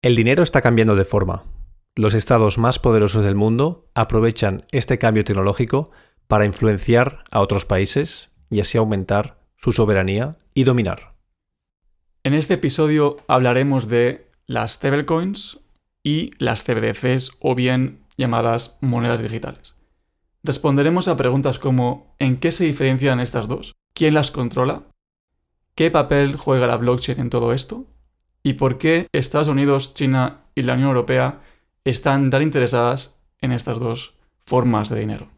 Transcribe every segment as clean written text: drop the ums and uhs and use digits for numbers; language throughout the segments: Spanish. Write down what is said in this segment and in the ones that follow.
El dinero está cambiando de forma. Los estados más poderosos del mundo aprovechan este cambio tecnológico para influenciar a otros países y así aumentar su soberanía y dominar. En este episodio hablaremos de las stablecoins y las CBDCs, o bien llamadas monedas digitales. Responderemos a preguntas como ¿en qué se diferencian estas dos? ¿Quién las controla? ¿Qué papel juega la blockchain en todo esto? ¿Y por qué Estados Unidos, China y la Unión Europea están tan interesadas en estas dos formas de dinero?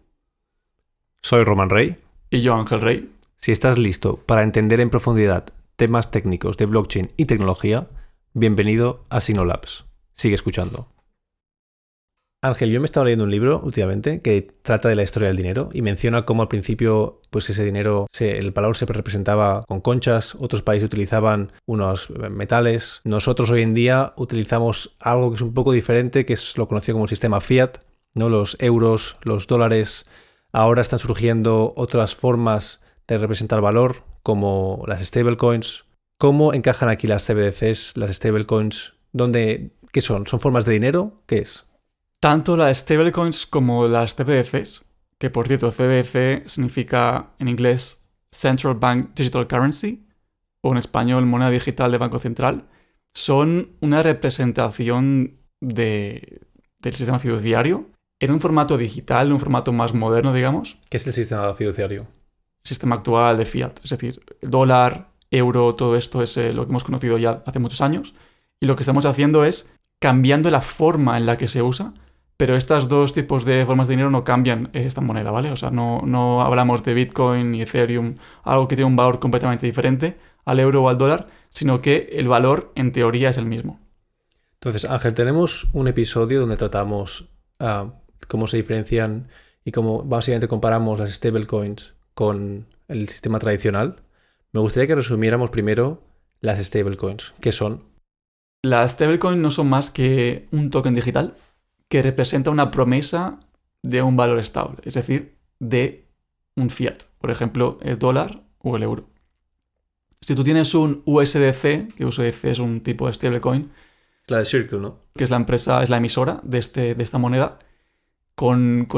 Soy Roman Rey. Y yo, Ángel Rey. Si estás listo para entender en profundidad temas técnicos de blockchain y tecnología, bienvenido a Sinolabs. Sigue escuchando. Ángel, yo me he estado leyendo un libro últimamente que trata de la historia del dinero y menciona cómo al principio pues ese dinero, el valor se representaba con conchas, otros países utilizaban unos metales. Nosotros hoy en día utilizamos algo que es un poco diferente, que es lo conocido como el sistema fiat, ¿no? Los euros, los dólares. Ahora están surgiendo otras formas de representar valor, como las stablecoins. ¿Cómo encajan aquí las CBDCs, las stablecoins? ¿Qué son? ¿Son formas de dinero? ¿Qué es? Tanto las stablecoins como las CBDCs, que por cierto CBDC significa en inglés Central Bank Digital Currency, o en español moneda digital de Banco Central, son una representación del sistema fiduciario en un formato digital, un formato más moderno, digamos. ¿Qué es el sistema fiduciario? El sistema actual de fiat, es decir, el dólar, euro, todo esto es lo que hemos conocido ya hace muchos años, y lo que estamos haciendo es cambiando la forma en la que se usa. Pero estos dos tipos de formas de dinero no cambian esta moneda, ¿vale? O sea, no hablamos de Bitcoin ni Ethereum, algo que tiene un valor completamente diferente al euro o al dólar, sino que el valor, en teoría, es el mismo. Entonces, Ángel, tenemos un episodio donde tratamos cómo se diferencian y cómo básicamente comparamos las stablecoins con el sistema tradicional. Me gustaría que resumiéramos primero las stablecoins. ¿Qué son? Las stablecoins no son más que un token digital que representa una promesa de un valor estable, es decir, de un fiat, por ejemplo, el dólar o el euro. Si tú tienes un USDC, que USDC es un tipo de stablecoin, la de Circle, ¿no? Que es la empresa, es la emisora de esta moneda, con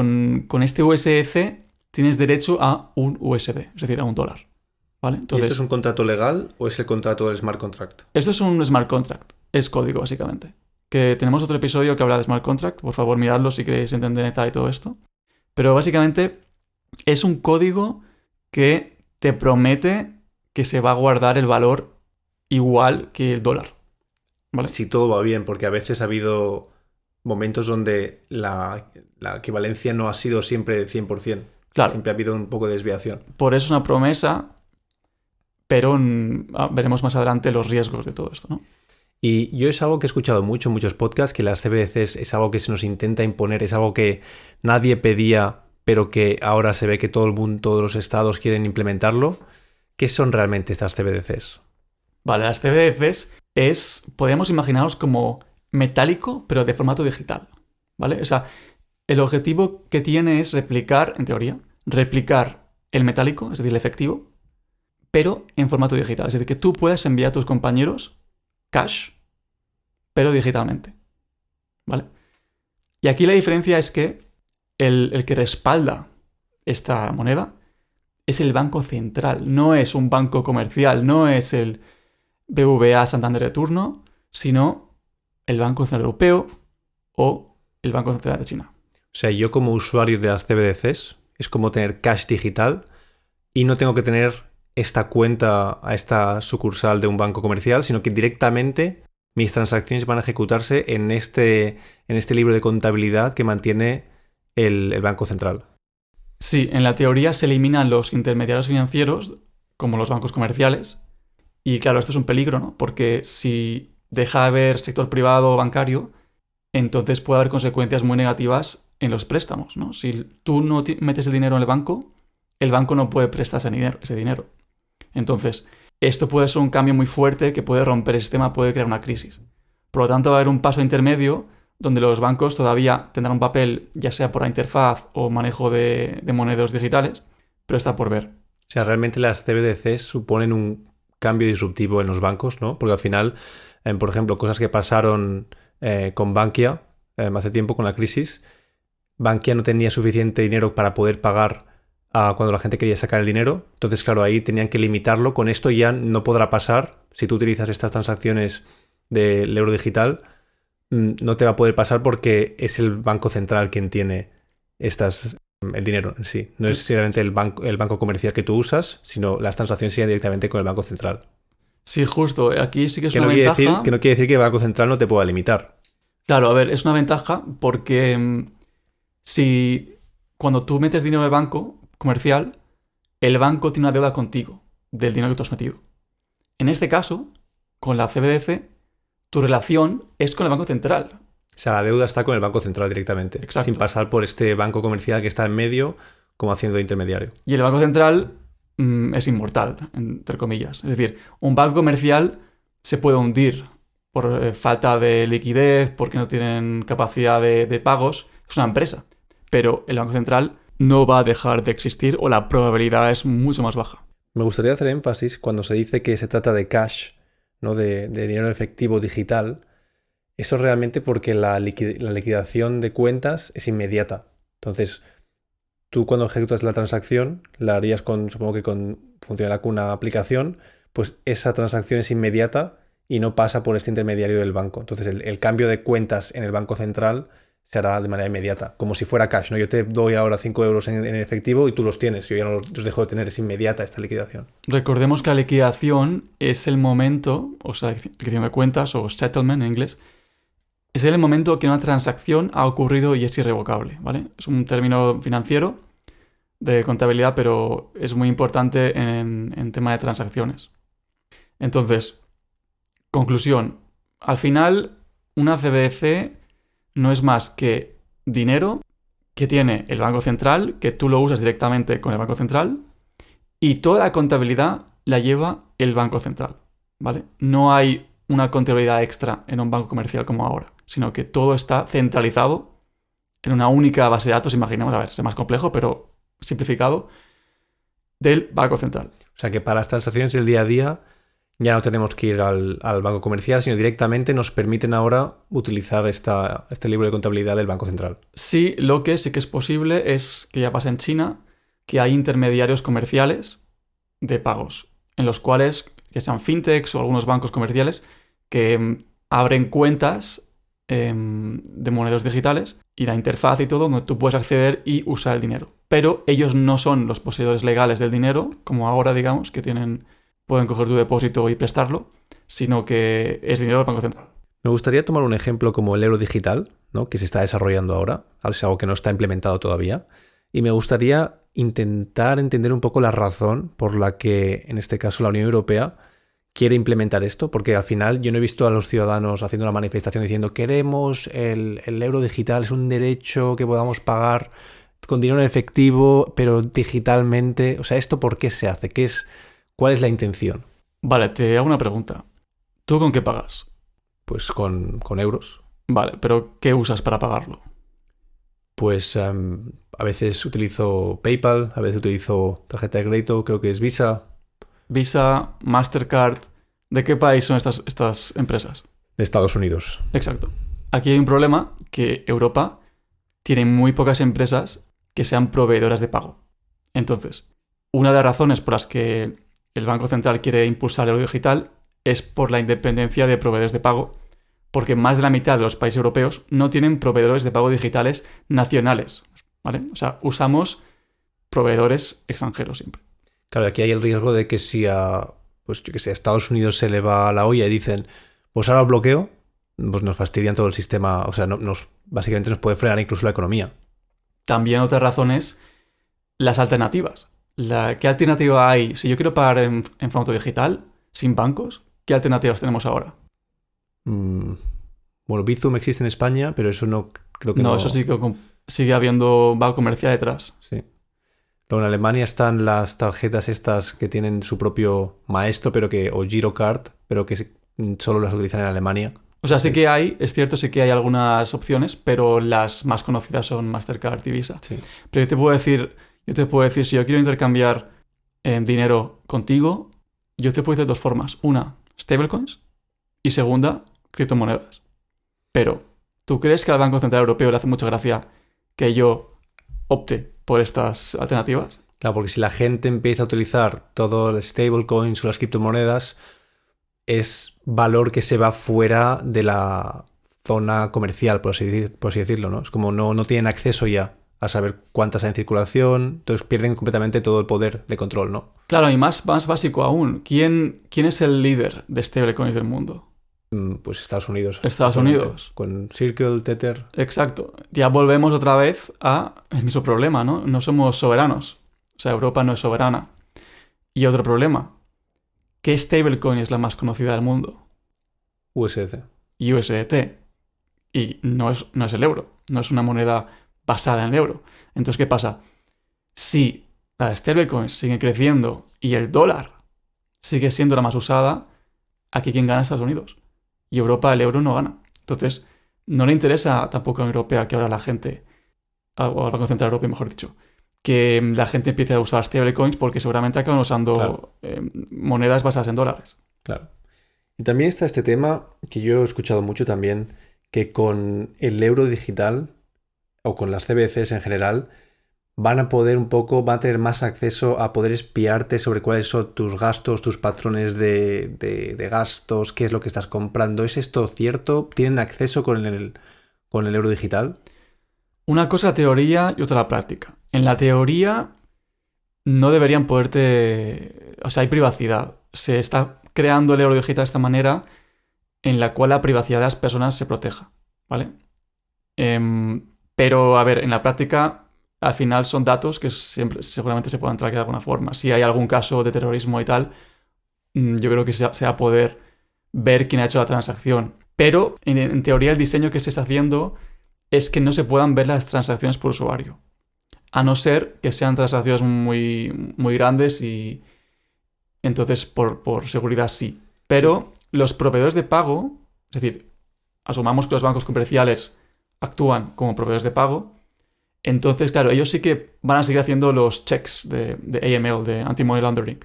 este USDC tienes derecho a un USD, es decir, a un dólar. ¿Vale? Entonces, ¿y esto es un contrato legal o es el contrato del smart contract? Esto es un smart contract, es código básicamente. Que tenemos otro episodio que habla de smart contract, por favor miradlo si queréis entender en detalle todo esto. Pero básicamente es un código que te promete que se va a guardar el valor igual que el dólar, ¿vale? Si todo va bien, porque a veces ha habido momentos donde la equivalencia no ha sido siempre 100%. Claro. Siempre ha habido un poco de desviación. Por eso es una promesa, pero veremos más adelante los riesgos de todo esto, ¿no? Y yo es algo que he escuchado mucho en muchos podcasts, que las CBDCs es algo que se nos intenta imponer, es algo que nadie pedía, pero que ahora se ve que todo el mundo, todos los estados quieren implementarlo. ¿Qué son realmente estas CBDCs? Vale, las CBDCs podemos imaginarnos como metálico, pero de formato digital, ¿vale? O sea, el objetivo que tiene es replicar, en teoría, el metálico, es decir, el efectivo, pero en formato digital. Es decir, que tú puedas enviar a tus compañeros cash, pero digitalmente, ¿vale? Y aquí la diferencia es que el que respalda esta moneda es el Banco Central, no es un banco comercial, no es el BBVA Santander de turno, sino el Banco Central Europeo o el Banco Central de China. O sea, yo como usuario de las CBDCs es como tener cash digital y no tengo que tener esta cuenta a esta sucursal de un banco comercial, sino que directamente mis transacciones van a ejecutarse en este libro de contabilidad que mantiene el Banco Central. Sí, en la teoría se eliminan los intermediarios financieros, como los bancos comerciales, y claro, esto es un peligro, ¿no? Porque si deja de haber sector privado o bancario, entonces puede haber consecuencias muy negativas en los préstamos, ¿no? Si tú no metes el dinero en el banco no puede prestar ese dinero. Entonces, esto puede ser un cambio muy fuerte que puede romper el sistema, puede crear una crisis. Por lo tanto, va a haber un paso intermedio donde los bancos todavía tendrán un papel, ya sea por la interfaz o manejo de monedas digitales, pero está por ver. O sea, realmente las CBDCs suponen un cambio disruptivo en los bancos, ¿no? Porque al final Por ejemplo, cosas que pasaron con Bankia hace tiempo con la crisis. Bankia no tenía suficiente dinero para poder pagar cuando la gente quería sacar el dinero. Entonces, claro, ahí tenían que limitarlo. Con esto ya no podrá pasar. Si tú utilizas estas transacciones del euro digital, no te va a poder pasar porque es el Banco Central quien tiene el dinero en sí. No es realmente el banco comercial que tú usas, sino las transacciones siguen directamente con el Banco Central. Sí, justo. Aquí sí que es Que una no quiere ventaja. que no quiere decir que el Banco Central no te pueda limitar. Claro, a ver, es una ventaja porque si cuando tú metes dinero en el banco comercial, el banco tiene una deuda contigo del dinero que tú has metido. En este caso, con la CBDC, tu relación es con el Banco Central. O sea, la deuda está con el Banco Central directamente, Exacto. sin pasar por este banco comercial que está en medio como haciendo de intermediario. Y el Banco Central es inmortal, entre comillas. Es decir, un banco comercial se puede hundir por falta de liquidez, porque no tienen capacidad de pagos. Es una empresa. Pero el Banco Central no va a dejar de existir o la probabilidad es mucho más baja. Me gustaría hacer énfasis cuando se dice que se trata de cash, ¿no? de dinero efectivo digital. Eso es realmente porque la liquidación de cuentas es inmediata. Entonces, tú cuando ejecutas la transacción, la harías supongo que funcionará con una aplicación, pues esa transacción es inmediata y no pasa por este intermediario del banco. Entonces, el cambio de cuentas en el Banco Central se hará de manera inmediata, como si fuera cash, ¿no? Yo te doy ahora 5 euros en efectivo y tú los tienes. Yo ya no los dejo de tener, es inmediata esta liquidación. Recordemos que la liquidación es el momento, o sea, liquidación de cuentas o settlement en inglés, es el momento que una transacción ha ocurrido y es irrevocable, ¿vale? Es un término financiero de contabilidad, pero es muy importante en tema de transacciones. Entonces, conclusión. Al final, una CBDC no es más que dinero que tiene el Banco Central, que tú lo usas directamente con el Banco Central, y toda la contabilidad la lleva el Banco Central, ¿vale? No hay una contabilidad extra en un banco comercial como ahora, sino que todo está centralizado en una única base de datos, imaginemos, a ver, es más complejo, pero simplificado, del Banco Central. O sea que para las transacciones del día a día ya no tenemos que ir al banco comercial, sino directamente nos permiten ahora utilizar este libro de contabilidad del Banco Central. Sí, lo que sí que es posible es que ya pasa en China, que hay intermediarios comerciales de pagos, en los cuales, que sean fintechs o algunos bancos comerciales, que abren cuentas de monedas digitales y la interfaz y todo, donde tú puedes acceder y usar el dinero. Pero ellos no son los poseedores legales del dinero, como ahora, digamos, que pueden coger tu depósito y prestarlo, sino que es dinero del Banco Central. Me gustaría tomar un ejemplo como el euro digital, ¿no? Que se está desarrollando ahora, es algo que no está implementado todavía, y me gustaría intentar entender un poco la razón por la que, en este caso, la Unión Europea quiere implementar esto, porque al final yo no he visto a los ciudadanos haciendo una manifestación diciendo queremos el euro digital, es un derecho que podamos pagar con dinero en efectivo, pero digitalmente. O sea, ¿esto por qué se hace? ¿Cuál es la intención? Vale, te hago una pregunta. ¿Tú con qué pagas? Pues con euros. Vale, pero ¿qué usas para pagarlo? Pues a veces utilizo PayPal, a veces utilizo tarjeta de crédito, creo que es Visa. Visa, Mastercard. ¿De qué país son estas empresas? De Estados Unidos. Exacto. Aquí hay un problema que Europa tiene muy pocas empresas que sean proveedoras de pago. Entonces, una de las razones por las que el Banco Central quiere impulsar el euro digital es por la independencia de proveedores de pago, porque más de la mitad de los países europeos no tienen proveedores de pago digitales nacionales, ¿vale? O sea, usamos proveedores extranjeros siempre. Claro, aquí hay el riesgo de que si a Estados Unidos se le va a la olla y dicen, pues ahora os bloqueo, pues nos fastidian todo el sistema, o sea, básicamente nos puede frenar incluso la economía. También otra razón es las alternativas. ¿Qué alternativa hay? Si yo quiero pagar en formato digital, sin bancos, ¿qué alternativas tenemos ahora? Bueno, Bizum existe en España, pero eso no creo que no. No, eso sí que sigue habiendo banco comercial detrás. Sí. Luego en Alemania están las tarjetas estas que tienen su propio maestro, o Girocard, pero que solo las utilizan en Alemania. O sea, sí que hay, es cierto, sí que hay algunas opciones, pero las más conocidas son Mastercard y Visa. Sí. Pero yo te puedo decir, si yo quiero intercambiar dinero contigo, yo te puedo decir de dos formas. Una, stablecoins, Y segunda, criptomonedas. Pero, ¿tú crees que al Banco Central Europeo le hace mucha gracia que yo opte por estas alternativas? Claro, porque si la gente empieza a utilizar todo el stablecoins o las criptomonedas, es valor que se va fuera de la zona comercial, por así decirlo, ¿no? Es como no tienen acceso ya a saber cuántas hay en circulación, entonces pierden completamente todo el poder de control, ¿no? Claro, y más básico aún, ¿quién es el líder de stablecoins del mundo? Pues Estados Unidos. Estados Unidos. Con Circle, Tether. Exacto. Ya volvemos otra vez a el mismo problema, ¿no? No somos soberanos. O sea, Europa no es soberana. Y otro problema. ¿Qué stablecoin es la más conocida del mundo? USDC. USDT. Y no es el euro. No es una moneda basada en el euro. Entonces, ¿qué pasa? Si las stablecoins siguen creciendo y el dólar sigue siendo la más usada, aquí quien gana es Estados Unidos. Y Europa, el euro no gana. Entonces, no le interesa tampoco a la Unión Europea que ahora la gente, o al Banco Central Europeo, mejor dicho, que la gente empiece a usar stablecoins porque seguramente acaban usando monedas basadas en dólares. Claro. Y también está este tema que yo he escuchado mucho también, que con el euro digital o con las CBDCs en general van a tener más acceso a poder espiarte sobre cuáles son tus gastos, tus patrones de gastos, qué es lo que estás comprando. ¿Es esto cierto? ¿Tienen acceso con el euro digital? Una cosa la teoría y otra la práctica. En la teoría no deberían poderte... O sea, hay privacidad. Se está creando el euro digital de esta manera en la cual la privacidad de las personas se proteja, ¿vale? Pero, a ver, en la práctica, al final son datos que seguramente se puedan traquear de alguna forma. Si hay algún caso de terrorismo y tal, yo creo que se va a poder ver quién ha hecho la transacción. Pero, en teoría, el diseño que se está haciendo es que no se puedan ver las transacciones por usuario. A no ser que sean transacciones muy, muy grandes y entonces por seguridad sí. Pero los proveedores de pago, es decir, asumamos que los bancos comerciales actúan como proveedores de pago, entonces, claro, ellos sí que van a seguir haciendo los checks de AML, de Anti-Money Laundering.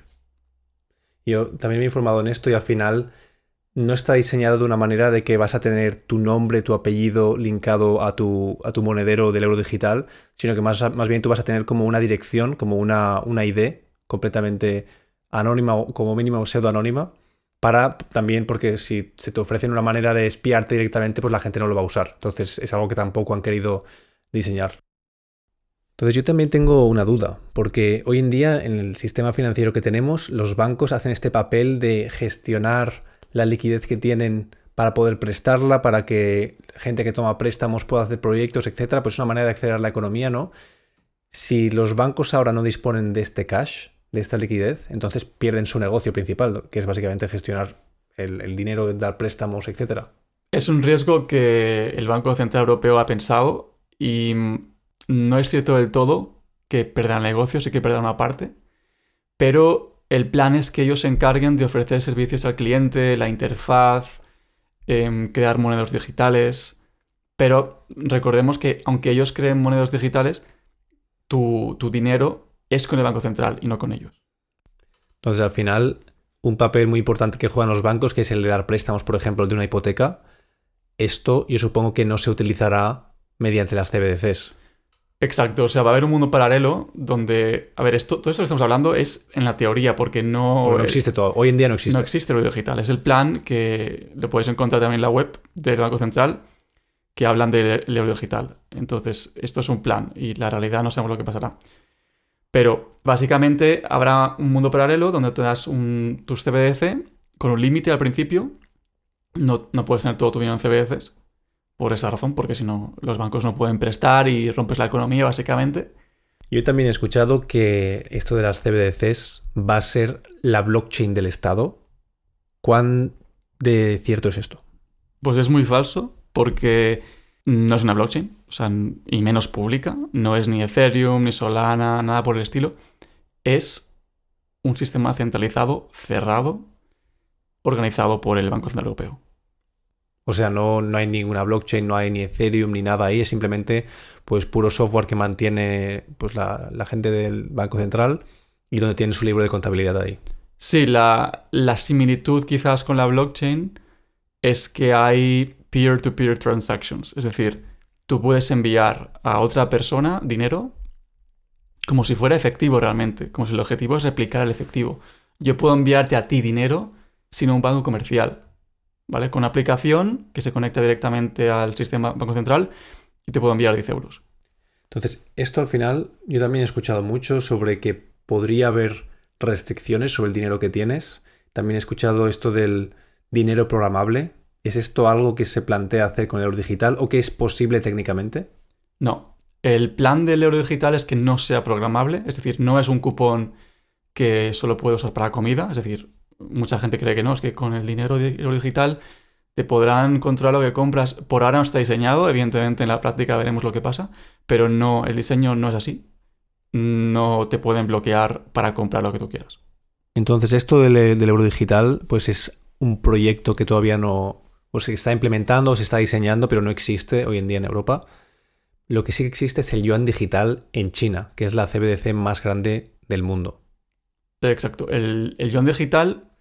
Yo también me he informado en esto y al final no está diseñado de una manera de que vas a tener tu nombre, tu apellido linkado a tu monedero del euro digital, sino que más bien tú vas a tener como una dirección, como una ID completamente anónima o como mínimo pseudoanónima, para también porque si se te ofrecen una manera de espiarte directamente, pues la gente no lo va a usar. Entonces es algo que tampoco han querido diseñar. Entonces yo también tengo una duda, porque hoy en día en el sistema financiero que tenemos, los bancos hacen este papel de gestionar la liquidez que tienen para poder prestarla, para que gente que toma préstamos pueda hacer proyectos, etcétera. Pues es una manera de acelerar la economía, ¿no? Si los bancos ahora no disponen de este cash, de esta liquidez, entonces pierden su negocio principal, que es básicamente gestionar el dinero, dar préstamos, etcétera. Es un riesgo que el Banco Central Europeo ha pensado y no es cierto del todo que perderán negocios y que perderán una parte, pero el plan es que ellos se encarguen de ofrecer servicios al cliente, la interfaz, crear monedas digitales, pero recordemos que aunque ellos creen monedas digitales, tu dinero es con el Banco Central y no con ellos. Entonces al final, un papel muy importante que juegan los bancos, que es el de dar préstamos, por ejemplo, de una hipoteca, esto yo supongo que no se utilizará mediante las CBDCs. Exacto, o sea, va a haber un mundo paralelo donde... A ver, todo esto que estamos hablando es en la teoría, porque no existe todo. Hoy en día no existe. No existe lo digital. Es el plan que lo puedes encontrar también en la web del Banco Central, que hablan del euro digital. Entonces, esto es un plan y la realidad no sabemos lo que pasará. Pero, básicamente, habrá un mundo paralelo donde te das tus CBDC con un límite al principio. No puedes tener todo tu dinero en CBDCs. Por esa razón, porque si no, los bancos no pueden prestar y rompes la economía, básicamente. Yo también he escuchado que esto de las CBDCs va a ser la blockchain del Estado. ¿Cuán de cierto es esto? Pues es muy falso, porque no es una blockchain, o sea, y menos pública. No es ni Ethereum, ni Solana, nada por el estilo. Es un sistema centralizado, cerrado, organizado por el Banco Central Europeo. O sea, no hay ninguna blockchain, no hay ni Ethereum ni nada ahí, es simplemente pues puro software que mantiene pues la gente del Banco Central y donde tiene su libro de contabilidad ahí. Sí, la similitud quizás con la blockchain es que hay peer-to-peer transactions. Es decir, tú puedes enviar a otra persona dinero como si fuera efectivo realmente, como si el objetivo es replicar el efectivo. Yo puedo enviarte a ti dinero sin un banco comercial, ¿vale? Con una aplicación que se conecta directamente al sistema Banco Central y te puedo enviar 10 euros. Entonces, esto al final, yo también he escuchado mucho sobre que podría haber restricciones sobre el dinero que tienes. También he escuchado esto del dinero programable. ¿Es esto algo que se plantea hacer con el euro digital o que es posible técnicamente? No. El plan del euro digital es que no sea programable, es decir, no es un cupón que solo puede usar para comida, es decir, mucha gente cree que no, es que con el dinero euro digital te podrán controlar lo que compras. Por ahora no está diseñado, evidentemente en la práctica veremos lo que pasa, pero no, el diseño no es así. No te pueden bloquear para comprar lo que tú quieras. Entonces, esto del euro digital, pues es un proyecto que todavía no, o se está implementando o se está diseñando, pero no existe hoy en día en Europa. Lo que sí que existe es el yuan digital en China, que es la CBDC más grande del mundo. Exacto. El yuan digital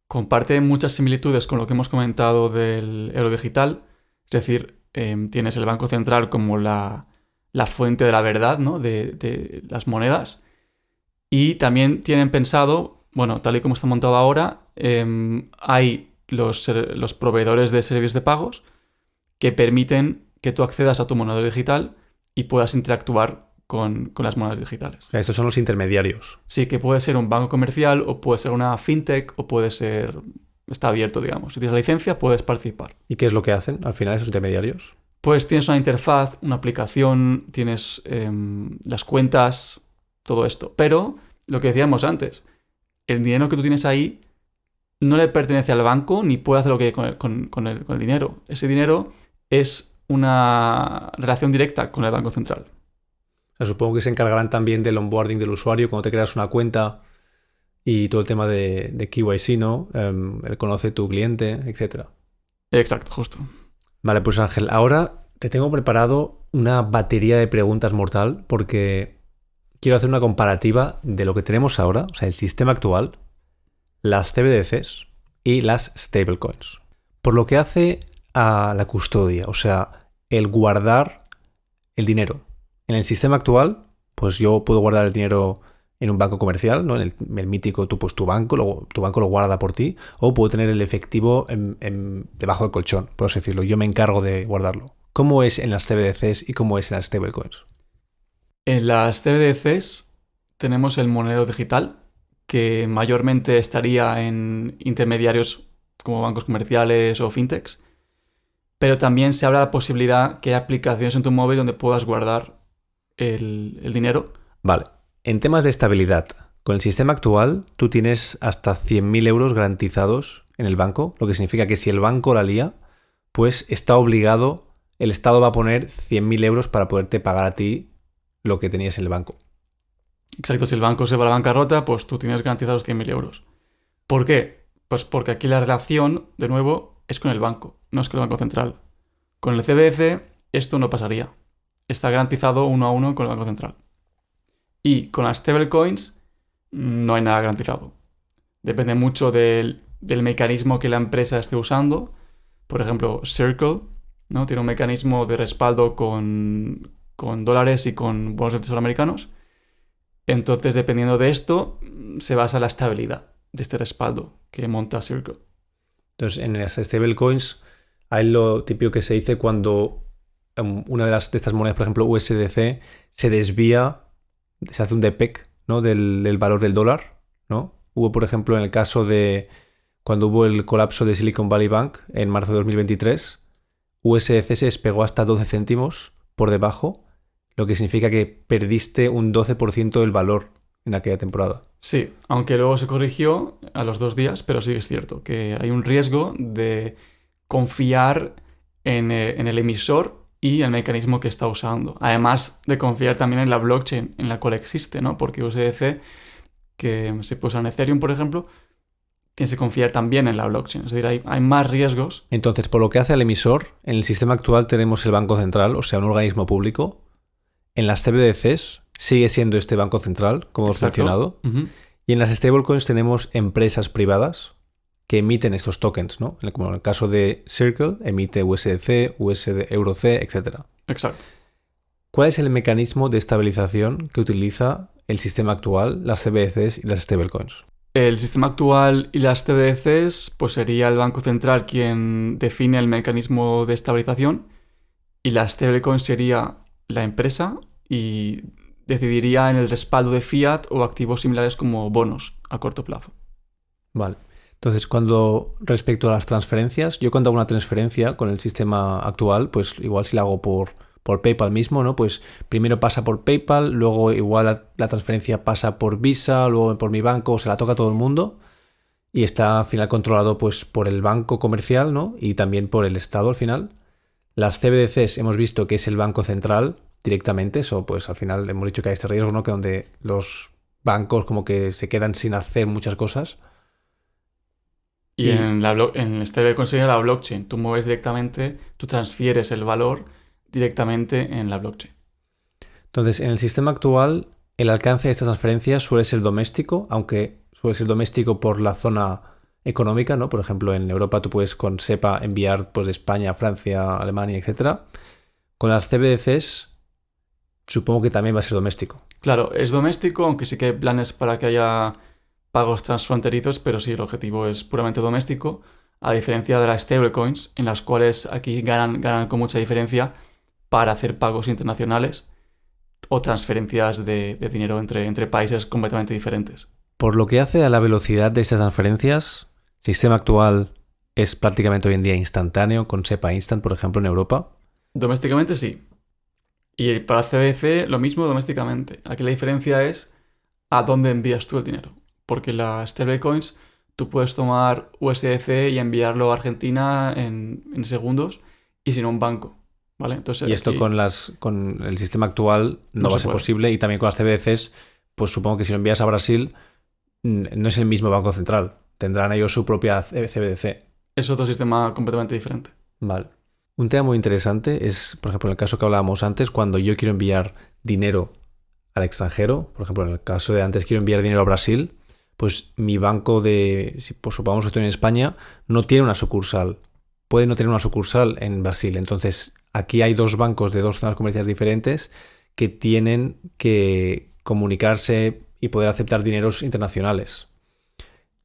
comparte muchas similitudes con lo que hemos comentado del euro digital. Es decir, tienes el Banco Central como la fuente de la verdad, ¿no? de las monedas. Y también tienen pensado, bueno, tal y como está montado ahora, hay los proveedores de servicios de pagos que permiten que tú accedas a tu moneda digital y puedas interactuar con las monedas digitales. O sea, estos son los intermediarios. Sí, que puede ser un banco comercial o puede ser una fintech o puede ser... Está abierto, digamos. Si tienes la licencia, puedes participar. ¿Y qué es lo que hacen al final esos intermediarios? Pues tienes una interfaz, una aplicación, tienes las cuentas, todo esto. Pero, lo que decíamos antes, el dinero que tú tienes ahí no le pertenece al banco ni puede hacer lo que con el dinero. Ese dinero es una relación directa con el Banco Central. O sea, supongo que se encargarán también del onboarding del usuario cuando te creas una cuenta y todo el tema de KYC, ¿no? Él conoce tu cliente, etc. Exacto, justo. Vale, pues Ángel, ahora te tengo preparado una batería de preguntas mortal porque quiero hacer una comparativa de lo que tenemos ahora, o sea, el sistema actual, las CBDCs y las stablecoins. Por lo que hace a la custodia, o sea, el guardar el dinero. En el sistema actual, pues yo puedo guardar el dinero en un banco comercial, ¿no? En el mítico, tu banco lo guarda por ti, o puedo tener el efectivo debajo del colchón, por así decirlo. Yo me encargo de guardarlo. ¿Cómo es en las CBDCs y cómo es en las stablecoins? En las CBDCs tenemos el monedero digital, que mayormente estaría en intermediarios como bancos comerciales o fintechs, pero también se habla de la posibilidad que haya aplicaciones en tu móvil donde puedas guardar el dinero. Vale. En temas de estabilidad, con el sistema actual tú tienes hasta 100.000 euros garantizados en el banco, lo que significa que si el banco la lía, pues está obligado, el Estado va a poner 100.000 euros para poderte pagar a ti lo que tenías en el banco. Exacto, si el banco se va a la bancarrota, pues tú tienes garantizados 100.000 euros. ¿Por qué? Pues porque aquí la relación, de nuevo, es con el banco, no es con el Banco Central. Con el CBDC esto no pasaría. Está garantizado 1 a 1 con el Banco Central. Y con las stablecoins no hay nada garantizado. Depende mucho del mecanismo que la empresa esté usando. Por ejemplo, Circle, ¿no? Tiene un mecanismo de respaldo con dólares y con bonos del tesoro americanos. Entonces, dependiendo de esto, se basa la estabilidad de este respaldo que monta Circle. Entonces, en las stablecoins hay lo típico que se dice cuando una de estas monedas, por ejemplo, USDC, se desvía, se hace un depeg, ¿no? del valor del dólar, ¿no? Hubo, por ejemplo, en el caso de cuando hubo el colapso de Silicon Valley Bank en marzo de 2023, USDC se despegó hasta 12 céntimos por debajo, lo que significa que perdiste un 12% del valor en aquella temporada. Sí, aunque luego se corrigió a los 2 días, pero sí es cierto que hay un riesgo de confiar en el emisor y el mecanismo que está usando. Además de confiar también en la blockchain en la cual existe, ¿no? Porque USDC, que se puede usar en Ethereum, por ejemplo, tienes que confiar también en la blockchain. Es decir, hay más riesgos. Entonces, por lo que hace al emisor, en el sistema actual tenemos el Banco Central, o sea, un organismo público. En las CBDCs sigue siendo este Banco Central, como hemos mencionado. Uh-huh. Y en las stablecoins tenemos empresas privadas que emiten estos tokens, ¿no? Como en el caso de Circle, emite USDC, USD, EURC, etc. Exacto. ¿Cuál es el mecanismo de estabilización que utiliza el sistema actual, las CBDCs y las stablecoins? El sistema actual y las CBDCs, pues sería el Banco Central quien define el mecanismo de estabilización y las stablecoins sería la empresa y decidiría en el respaldo de fiat o activos similares como bonos a corto plazo. Vale. Entonces, respecto a las transferencias, yo cuando hago una transferencia con el sistema actual, pues igual si la hago por PayPal mismo, ¿no? Pues primero pasa por PayPal, luego igual la transferencia pasa por Visa, luego por mi banco, se la toca a todo el mundo y está al final controlado pues por el banco comercial, ¿no? Y también por el Estado al final. Las CBDCs hemos visto que es el Banco Central directamente, eso pues al final hemos dicho que hay este riesgo, ¿no? Que donde los bancos como que se quedan sin hacer muchas cosas. Y en el stablecoin sería la blockchain. Tú mueves directamente, tú transfieres el valor directamente en la blockchain. Entonces, en el sistema actual, el alcance de estas transferencias suele ser doméstico, aunque suele ser doméstico por la zona económica, ¿no? Por ejemplo, en Europa tú puedes con SEPA enviar pues, de España, Francia, Alemania, etc. Con las CBDCs, supongo que también va a ser doméstico. Claro, es doméstico, aunque sí que hay planes para que haya pagos transfronterizos, pero sí, el objetivo es puramente doméstico, a diferencia de las stablecoins, en las cuales aquí ganan con mucha diferencia para hacer pagos internacionales o transferencias de dinero entre países completamente diferentes. Por lo que hace a la velocidad de estas transferencias, el sistema actual es prácticamente hoy en día instantáneo, con SEPA Instant, por ejemplo, en Europa. Domésticamente sí. Y para CBDC lo mismo domésticamente. Aquí la diferencia es a dónde envías tú el dinero. Porque las stablecoins tú puedes tomar USDC y enviarlo a Argentina en segundos y sin un banco. ¿Vale? Entonces, Y esto aquí con el sistema actual no va a ser puede. posible. Y también con las CBDCs, pues supongo que si lo envías a Brasil, no es el mismo Banco Central. Tendrán ellos su propia CBDC. Es otro sistema completamente diferente. Vale. Un tema muy interesante es, por ejemplo, en el caso que hablábamos antes, cuando yo quiero enviar dinero al extranjero, por ejemplo, en el caso de antes quiero enviar dinero a Brasil, pues mi banco si pues supongamos que estoy en España, no tiene una sucursal. Puede no tener una sucursal en Brasil. Entonces, aquí hay dos bancos de dos zonas comerciales diferentes que tienen que comunicarse y poder aceptar dineros internacionales.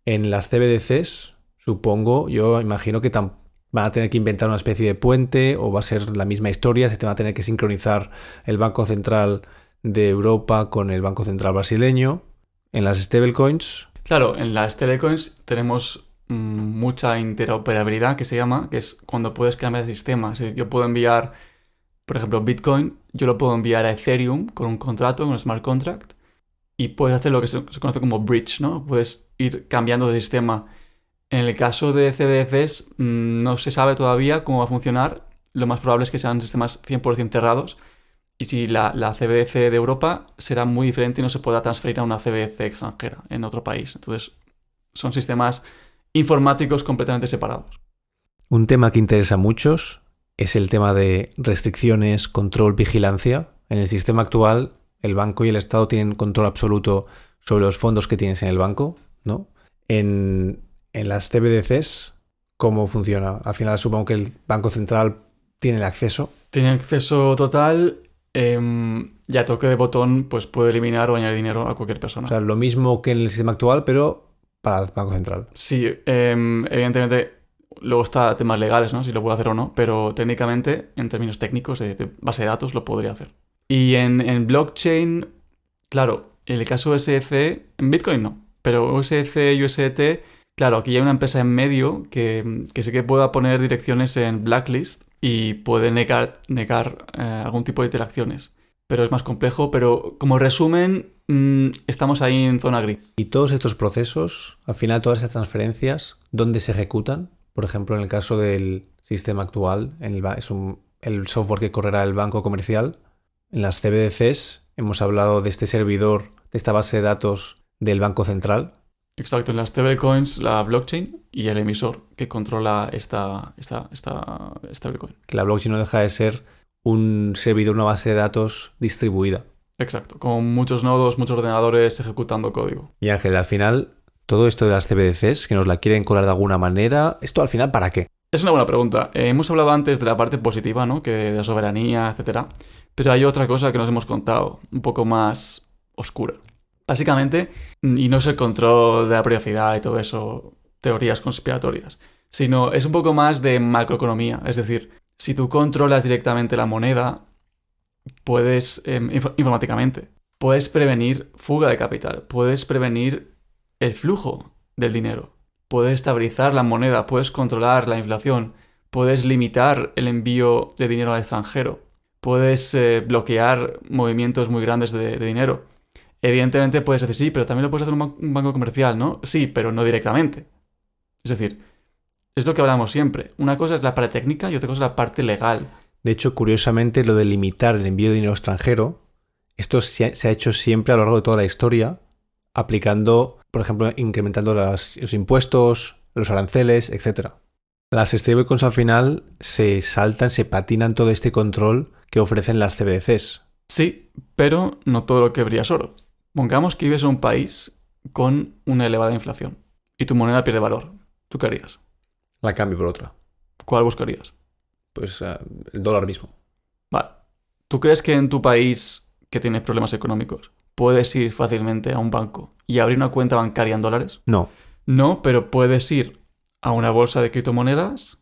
En las CBDCs, supongo, yo imagino que van a tener que inventar una especie de puente o va a ser la misma historia, se te va a tener que sincronizar el Banco Central de Europa con el Banco Central brasileño. En las stablecoins, Claro, en las stablecoins tenemos mucha interoperabilidad que se llama, que es cuando puedes cambiar de sistema. Yo puedo enviar, por ejemplo, Bitcoin, yo lo puedo enviar a Ethereum con un contrato, con un smart contract, y puedes hacer lo que se conoce como bridge, ¿no? Puedes ir cambiando de sistema. En el caso de CBDCs, no se sabe todavía cómo va a funcionar. Lo más probable es que sean sistemas 100% cerrados. Y si la CBDC de Europa será muy diferente y no se pueda transferir a una CBDC extranjera en otro país. Entonces, son sistemas informáticos completamente separados. un tema que interesa a muchos es el tema de restricciones, control, vigilancia. En el sistema actual, el banco y el Estado tienen control absoluto sobre los fondos que tienes en el banco, ¿no? En las CBDCs, ¿cómo funciona? Al final supongo que el Banco Central tiene el acceso. Tiene acceso total y a toque de botón pues puede eliminar o añadir dinero a cualquier persona. O sea, lo mismo que en el sistema actual, pero para el Banco Central. Sí, evidentemente luego está temas legales, ¿no? Si lo puedo hacer o no, pero técnicamente, en términos técnicos de base de datos, lo podría hacer. Y en blockchain, claro, en el caso USDC, en Bitcoin no, pero USDC y USDT, claro, aquí hay una empresa en medio que sí que pueda poner direcciones en blacklist y puede negar algún tipo de interacciones. Pero es más complejo, pero como resumen, estamos ahí en zona gris. Y todos estos procesos, al final todas estas transferencias, ¿dónde se ejecutan? Por ejemplo, en el caso del sistema actual, el software que correrá el banco comercial. En las CBDCs hemos hablado de este servidor, de esta base de datos del Banco Central. Exacto, en las stablecoins, la blockchain y el emisor que controla esta stablecoin. Que la blockchain no deja de ser un servidor, una base de datos distribuida. Exacto, con muchos nodos, muchos ordenadores ejecutando código. Y Ángel, al final, Todo esto de las CBDCs, que nos la quieren colar de alguna manera, ¿esto al final para qué? Es una buena pregunta. Hemos hablado antes de la parte positiva, ¿no? Que de la soberanía, etcétera. Pero hay otra cosa que nos hemos contado, un poco más oscura. Básicamente, y no es el control de la privacidad y todo eso, teorías conspiratorias, sino es un poco más de macroeconomía. Es decir, si tú controlas directamente la moneda, puedes, informáticamente, puedes prevenir fuga de capital, puedes prevenir el flujo del dinero, puedes estabilizar la moneda, puedes controlar la inflación, puedes limitar el envío de dinero al extranjero, puedes bloquear movimientos muy grandes de dinero. Evidentemente puedes decir, sí, pero también lo puedes hacer un banco comercial, ¿no? Sí, pero no directamente. Es decir, es lo que hablamos siempre. Una cosa es la parte técnica y otra cosa es la parte legal. De hecho, curiosamente, lo de limitar el envío de dinero extranjero, esto se ha hecho siempre a lo largo de toda la historia, aplicando, por ejemplo, incrementando los impuestos, los aranceles, etc. Las stablecoins al final se patinan todo este control que ofrecen las CBDCs. Sí, pero no todo lo que brilla es oro. Pongamos que vives en un país con una elevada inflación y tu moneda pierde valor. ¿Tú qué harías? La cambio por otra. ¿Cuál buscarías? Pues el dólar mismo. Vale. ¿Tú crees que en tu país que tienes problemas económicos puedes ir fácilmente a un banco y abrir una cuenta bancaria en dólares? No. No, pero puedes ir a una bolsa de criptomonedas,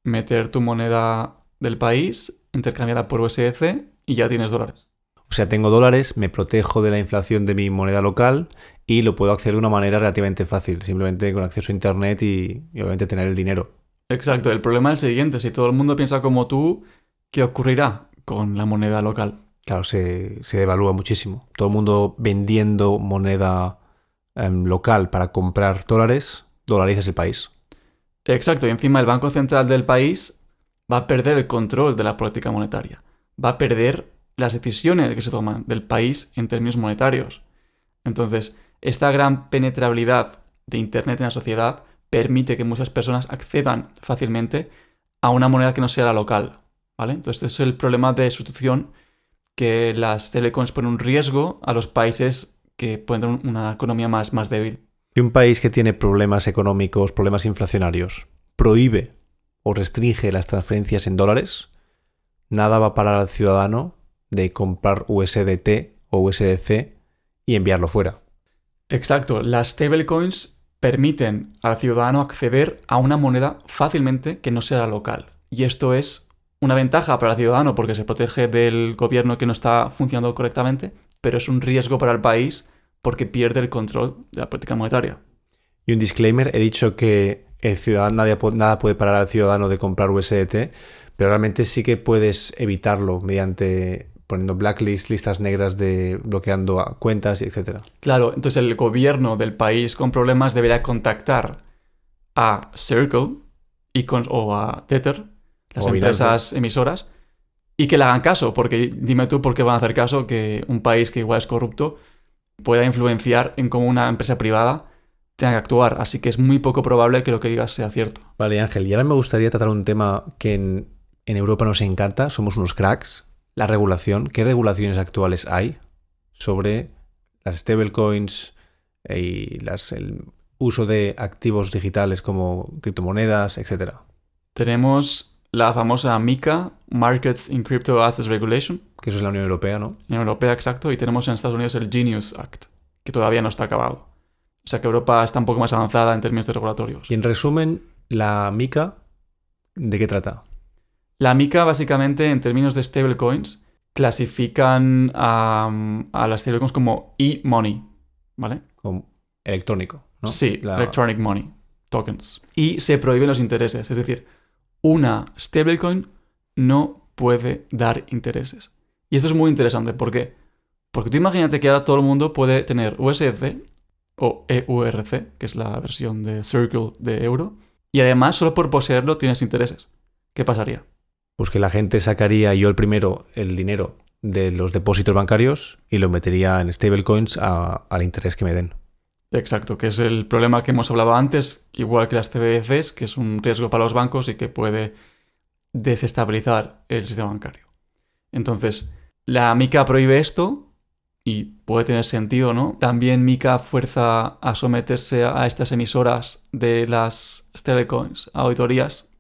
meter tu moneda del país, intercambiarla por USDC y ya tienes dólares. O sea, tengo dólares, me protejo de la inflación de mi moneda local y lo puedo acceder de una manera relativamente fácil, simplemente con acceso a internet y obviamente tener el dinero. Exacto, el problema es el siguiente, si todo el mundo piensa como tú, ¿qué ocurrirá con la moneda local? Claro, se devalúa muchísimo. Todo el mundo vendiendo moneda local para comprar dólares, dolarizas el país. Exacto, y encima el Banco Central del país va a perder el control de la política monetaria, va a perder las decisiones que se toman del país en términos monetarios. Entonces, esta gran penetrabilidad de Internet en la sociedad permite que muchas personas accedan fácilmente a una moneda que no sea la local, ¿vale? Entonces, este es el problema de sustitución, que las stablecoins ponen un riesgo a los países que pueden tener una economía más débil. Si un país que tiene problemas económicos, problemas inflacionarios, prohíbe o restringe las transferencias en dólares, nada va a parar al ciudadano de comprar USDT o USDC y enviarlo fuera. Exacto, las stablecoins permiten al ciudadano acceder a una moneda fácilmente que no sea local. Y esto es una ventaja para el ciudadano porque se protege del gobierno que no está funcionando correctamente, pero es un riesgo para el país porque pierde el control de la política monetaria. Y un disclaimer, he dicho que el ciudadano, nada puede parar al ciudadano de comprar USDT, pero realmente sí que puedes evitarlo mediante poniendo blacklist, listas negras de bloqueando cuentas, etc. Claro, entonces el gobierno del país con problemas deberá contactar a Circle o a Tether, las empresas emisoras, y que le hagan caso, porque dime tú por qué van a hacer caso que un país que igual es corrupto pueda influenciar en cómo una empresa privada tenga que actuar. Así que es muy poco probable que lo que digas sea cierto. Vale, Ángel, y ahora me gustaría tratar un tema que en Europa nos encanta, somos unos cracks. La regulación. ¿Qué regulaciones actuales hay sobre las stablecoins y el uso de activos digitales como criptomonedas, etcétera? Tenemos la famosa MiCA, Markets in Crypto Assets Regulation. Que eso es la Unión Europea, ¿no? La Unión Europea, exacto. Y tenemos en Estados Unidos el Genius Act, que todavía no está acabado. O sea que Europa está un poco más avanzada en términos de regulatorios. Y en resumen, la MiCA, ¿de qué trata? La MiCA, básicamente, en términos de stablecoins, clasifican a las stablecoins como e-money, ¿vale? Como electrónico, ¿no? Sí, electronic money, tokens. Y se prohíben los intereses, es decir, una stablecoin no puede dar intereses. Y esto es muy interesante, ¿por qué? Porque tú imagínate que ahora todo el mundo puede tener USDC o EURC, que es la versión de Circle de euro, y además solo por poseerlo tienes intereses. ¿Qué pasaría? Pues que la gente sacaría yo el primero el dinero de los depósitos bancarios y lo metería en stablecoins al interés que me den. Exacto, que es el problema que hemos hablado antes, igual que las CBDCs, que es un riesgo para los bancos y que puede desestabilizar el sistema bancario. Entonces, la MiCA prohíbe esto, y puede tener sentido, ¿no? También MiCA fuerza a someterse a estas emisoras de las stablecoins, a auditorías,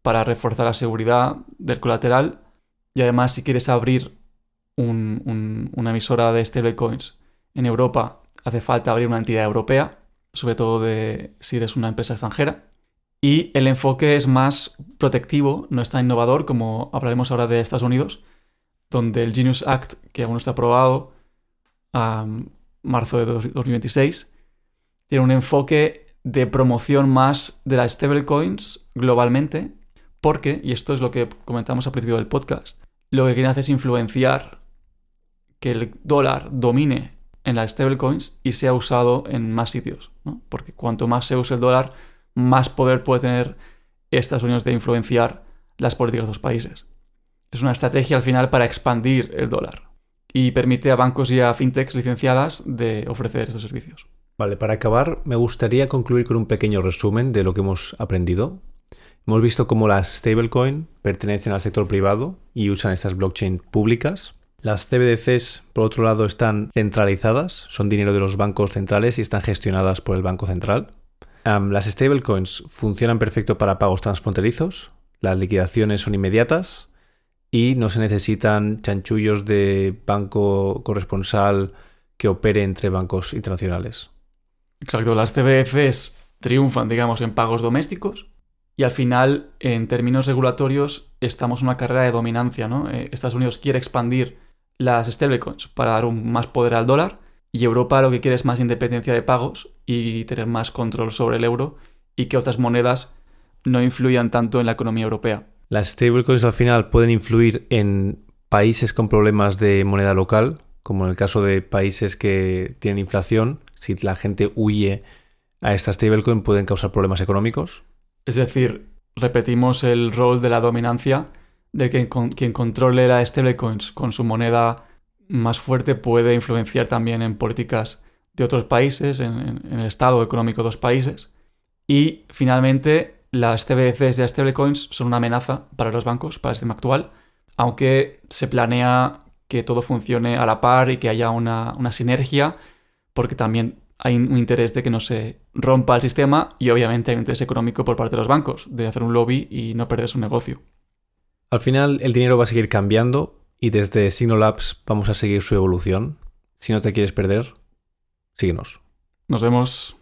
para reforzar la seguridad del colateral. Y además, si quieres abrir una emisora de stablecoins en Europa, hace falta abrir una entidad europea, sobre todo si eres una empresa extranjera. Y el enfoque es más protectivo, no es tan innovador como hablaremos ahora de Estados Unidos, donde el Genius Act, que aún no está aprobado, a marzo de 2026, tiene un enfoque de promoción más de las stablecoins globalmente, porque, y esto es lo que comentamos al principio del podcast, lo que quieren hacer es influenciar que el dólar domine en las stablecoins y sea usado en más sitios, ¿no? Porque cuanto más se use el dólar, más poder puede tener Estados Unidos de influenciar las políticas de los países. Es una estrategia al final para expandir el dólar y permite a bancos y a fintechs licenciadas de ofrecer estos servicios. Vale, para acabar, me gustaría concluir con un pequeño resumen de lo que hemos aprendido. Hemos visto cómo las stablecoin pertenecen al sector privado y usan estas blockchain públicas. Las CBDCs, por otro lado, están centralizadas, son dinero de los bancos centrales y están gestionadas por el Banco Central. Las stablecoins funcionan perfecto para pagos transfronterizos, las liquidaciones son inmediatas y no se necesitan chanchullos de banco corresponsal que opere entre bancos internacionales. Exacto, las CBDCs triunfan, digamos, en pagos domésticos y al final, en términos regulatorios, estamos en una carrera de dominancia, ¿no? Estados Unidos quiere expandir las stablecoins para dar más poder al dólar y Europa lo que quiere es más independencia de pagos y tener más control sobre el euro y que otras monedas no influyan tanto en la economía europea. Las stablecoins al final pueden influir en países con problemas de moneda local, como en el caso de países que tienen inflación. Si la gente huye a esta stablecoin pueden causar problemas económicos. Es decir, repetimos el rol de la dominancia de que quien controle las stablecoins con su moneda más fuerte puede influenciar también en políticas de otros países, en el estado económico de los países. Y finalmente, las CBDCs y las stablecoins son una amenaza para los bancos, para el sistema actual, aunque se planea que todo funcione a la par y que haya una sinergia, porque también hay un interés de que no se rompa el sistema y obviamente hay un interés económico por parte de los bancos, de hacer un lobby y no perder su negocio. Al final el dinero va a seguir cambiando y desde Signolabs vamos a seguir su evolución. Si no te quieres perder, síguenos. Nos vemos.